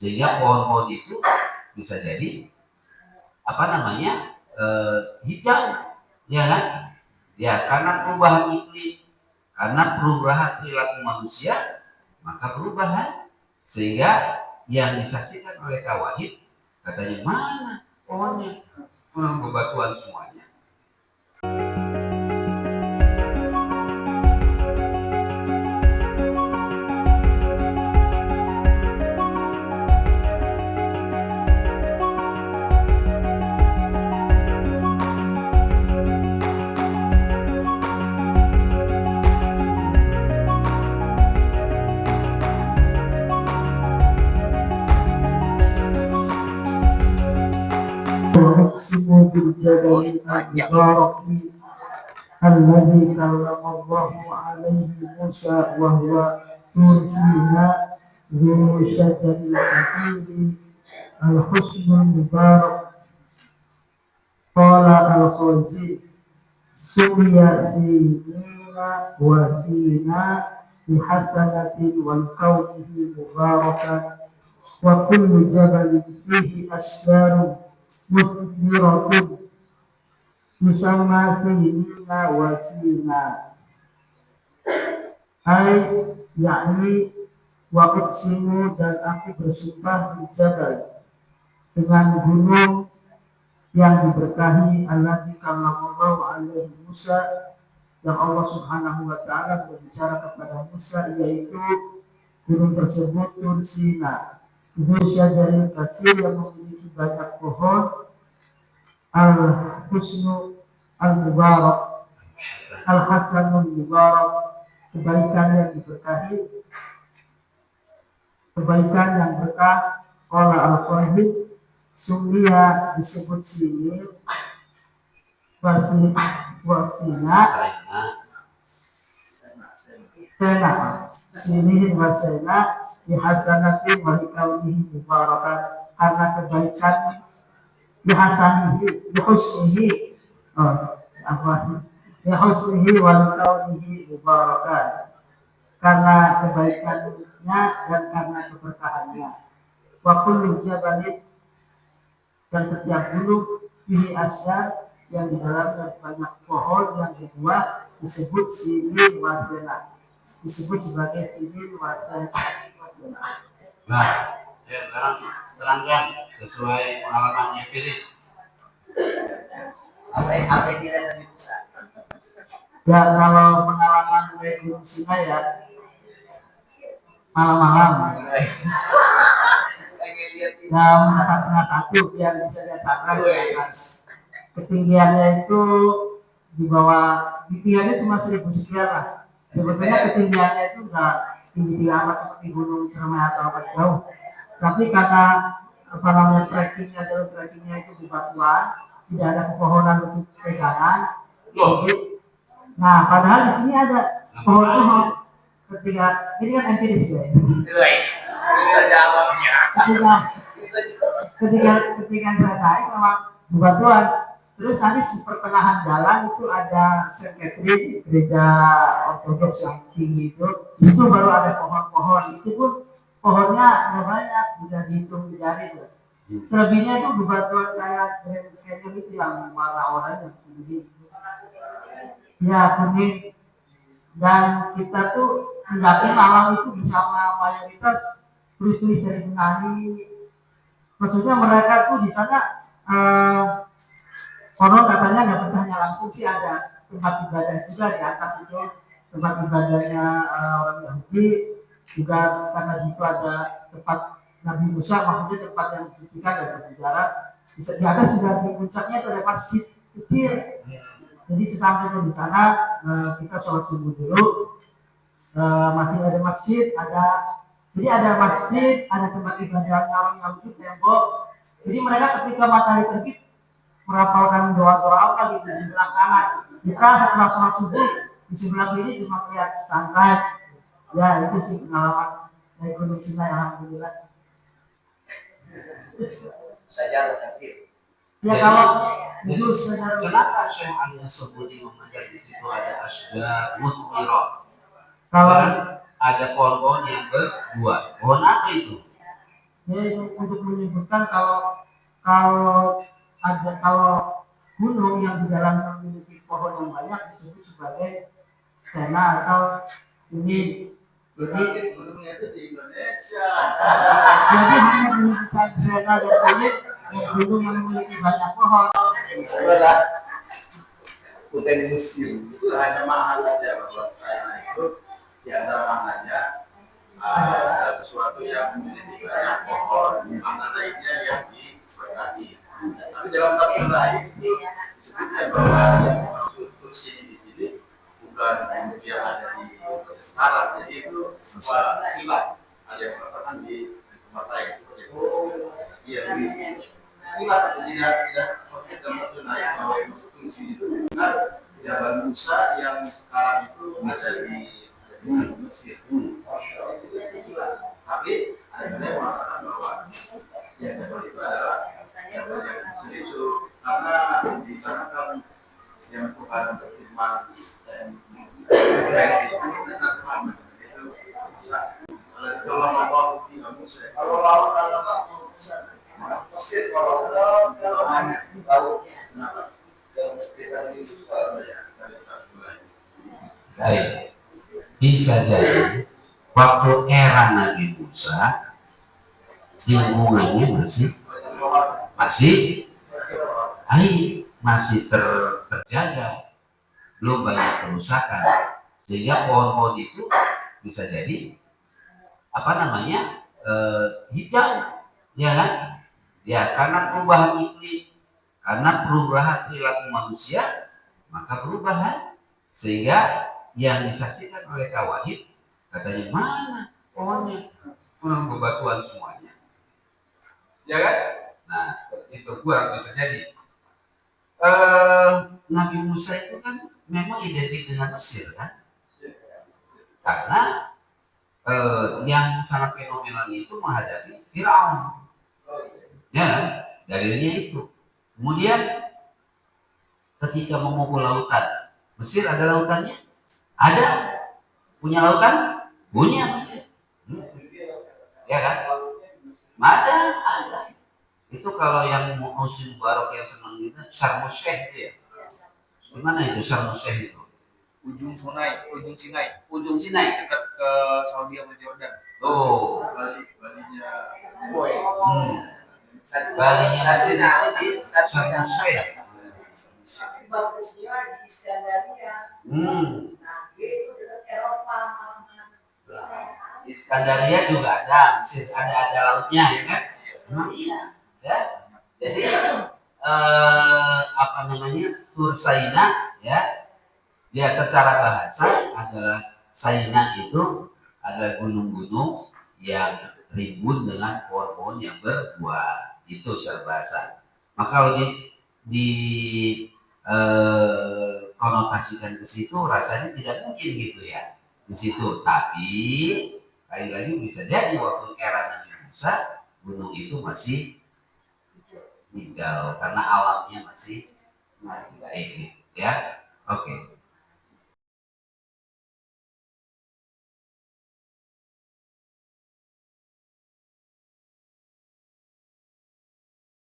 Sehingga pohon-pohon itu bisa jadi hijau, ya kan? Ya, karena perubahan iklim, karena perubahan perilaku manusia, maka perubahan. Sehingga yang disaksikan oleh Kak Wahid, katanya mana pohonnya? Bebatuan semuanya. وأقسم بالجبل المبارك الذي كلم الله عليه موسى وهو طور سيناء ذو شجر كثير الحسن المبارك. قال الخزي سمي سينين وسيناء بحسنة والكونه مباركا وكل جبل فيه أشجار مثمرة يسمى سينين وسيناء أي yakni waqsimu dan aku bersumpah di jabal dengan gunung yang diberkahi alladzi kallamallahu alaihi Musa yang Allah Subhanahu wa taala berbicara kepada Musa, yaitu gunung tersebut Tur Sina. Musa dari kasir yang memiliki banyak pohon, al-husnu al-mubarak, al-hasanul mubarak, kebaikan yang diberkahi, kebaikan yang berkah. Oleh al-Qazid Sumia disebut sini wasina sena sini wasena dihasanatin walikaunihi mubarakan, karena kebaikan dihasanihi dihusnihi dihusnihi walikaunihi mubarakan, karena kebaikannya dan karena keberkahannya. Wa kullu jabalin, dan setiap gunung fihi asyar yang di dalamnya banyak pohon yang berbuah disebut sinin wasena, disebut sebagai sinin wasena. Nah, ya sekarang terangkan sesuai pengalamannya pilih. Apa yang tidak tadi bisa? Ya, kalau pengalaman dari Gunung Sinai ya malam-malam. Nah, satu yang bisa dikatakan di atas ketinggiannya itu di bawah, ketinggiannya cuma 1000 sekian lah. Sebetulnya ketinggiannya itu nggak tinggi amat seperti Gunung Ciremai atau apa jauh. Tapi karena trekkingnya, jalur trekkingnya itu di batuan, tidak ada pepohonan untuk pegangan. Nah, padahal di sini ada pohon-pohon. Ketika ini kan empiris ya. Bisa jawabnya. Ketika saya naik memang bebatuan, terus nanti di pertengahan jalan itu ada Saint Catherine, gereja ortodoks yang tinggi itu baru ada pohon-pohon. Itu pun pohonnya nggak banyak, bisa dihitung jari tuh. Selebihnya itu bebatuan kayak itu yang warna oranye yang tinggi. Ya, kuning. Dan kita tuh mendaki malam itu bersama mayoritas turis-turis dari Yunani. Maksudnya mereka tuh di sana konon katanya nggak bertanya langsung sih, ada tempat ibadah juga di atas itu, tempat ibadahnya orang Yahudi juga, karena di situ ada tempat Nabi Musa, maksudnya tempat yang disucikan dan bersejarah. Di atas juga di puncaknya itu ada masjid kecil. Jadi sesampainya di sana kita sholat subuh dulu, masih ada masjid, jadi ada masjid, ada tempat ibadah orang Yahudi, tembok. Jadi mereka ketika matahari terbit merapalkan doa-doa apa gitu di sebelah kanan. Kita setelah sholat subuh di sebelah kiri cuma lihat sunrise. Ya, itu sih pengalaman dari Gunung Sinai, alhamdulillah. Saja kasih. Ya, kalau itu sejarah kenapa Syekh Ali As-Sabuni mengajar di situ ada asda musmiro? Kalau ada pohon-pohon yang berbuah. Pohon apa itu? Jadi untuk menyebutkan kalau kalau gunung yang di dalam memiliki pohon yang banyak disebut sebagai sena atau sini. Jadi gunungnya itu di Indonesia. jadi hanya menyebutkan sena dan sini gunung yang memiliki banyak pohon. Bukan museum itu hanya mahal aja buat saya itu di antara mahalnya sesuatu yang memiliki banyak pohon, mana lainnya yang diberkati. Tapi dalam tafsir lain disebutnya bahwa yang maksud kursi di sini bukan yang ada di Arab, jadi itu khilaf. Ada yang mengatakan di tempat lain. Iya, khilaf tidak maksud lain bahwa yang maksud kursi itu benar Jabal Musa yang sekarang itu ada di Mesir. Tapi ada yang mengatakan bahwa yang Jabal itu adalah Jabal yang Mesir itu karena di sana kan yang Tuhan berfirman dan kalau Allah di Musa, kalau Allah Mesir kalau tahu kenapa? Baik, bisa jadi waktu era Nabi Musa lingkungannya masih terjaga, belum banyak kerusakan, sehingga pohon-pohon itu bisa jadi hijau, ya kan? Ya karena perubahan iklim, karena perubahan perilaku manusia, maka perubahan sehingga yang disaksikan oleh Tawahid katanya mana pohonnya, bebatuan semuanya, ya kan? Nah itu kurang bisa jadi. Nabi Musa itu kan memang identik dengan Mesir kan, karena yang sangat fenomenal itu menghadapi Firaun, ya kan? Dalilnya itu. Kemudian ketika memukul lautan, Mesir ada lautannya? Ada. Punya lautan? Punya Mesir. Ya kan? Ada. Itu kalau yang musim barok yang senang itu Sharm el-Sheikh itu ya. Gimana itu Sharm el-Sheikh itu? Ujung Sinai dekat ke Saudi sama Jordan. Oh, Balinya. Balinya asli di Sharm el-Sheikh. Bagusnya di Iskandaria. Nah, itu dekat Eropa. Di Iskandaria juga ada lautnya ya kan? Iya, ya. Jadi Tur Saina ya. Dia secara bahasa adalah Saina itu adalah gunung-gunung yang rimbun dengan pohon-pohon yang berbuah. Itu secara bahasa. Maka kalau konotasikan ke situ rasanya tidak mungkin gitu ya di situ, tapi kali lagi bisa jadi waktu era Nabi Musa gunung itu masih hijau karena alamnya masih baik ya. Oke.